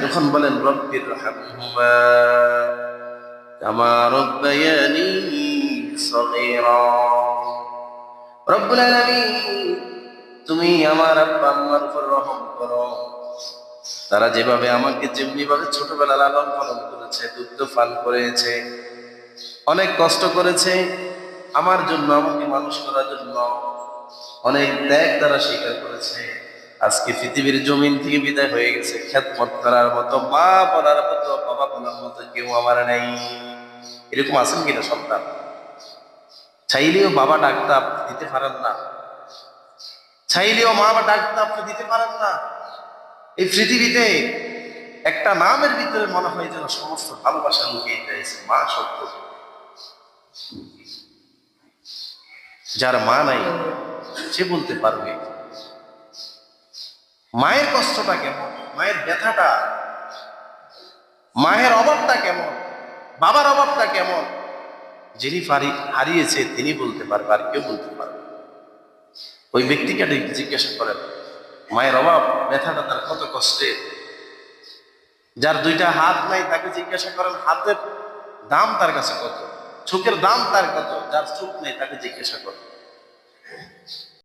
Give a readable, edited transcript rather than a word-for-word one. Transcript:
যখন বলেন রব্বির হামহুমা কামা রাব্বায়ানি সগীরা, রব্বুল আলামিন তুমি আমার আব্বা আম্মার উপর রহম করো, তারা যেভাবে আমাকে যেমনি ভাবে ছোটবেলা লালন পালন করেছে, দুগ্ধ পান করেছে, অনেক কষ্ট করেছে আমার জন্য, আমাকে মানুষ করার জন্য অনেক ত্যাগ তারা স্বীকার করেছে, আজকে পৃথিবীর জমিন থেকে বিদায় হয়ে গেছে, খেদমত করার মতো, মা বলার মতো, বাবা বলার মতো কেউ আমার নেই। এরকম আছেন কিনা সন্তান? চাইলেও বাবা ডাকতে আপনি দিতে পারেন না, চাইলেও মা বা ডাকতে আপনি দিতে পারেন না। এই পৃথিবীতে একটা নামের ভিতরে মনে হয় যেন সমস্ত ভালোবাসা লুকিয়ে রয়েছে, মা সত্য। যার মা নাই সে বলতে পারবে মায়ের কষ্টটা কেমন, মায়ের ব্যথাটা, মায়ের অভাবটা কেমন, বাবার অভাবটা কেমন। যিনি হারিয়েছে তিনি বলতে পারবে, আর কেউ বলতে পারবে। ওই ব্যক্তিকে জিজ্ঞাসা করেন মায়ের অভাব ব্যথাটা তার কত কষ্টের। যার দুইটা হাত নাই তাকে জিজ্ঞাসা করেন হাতের দাম তার কাছে কত, চোখের দাম তার কত। যার চোখ নেই তাকে জিজ্ঞাসা করেন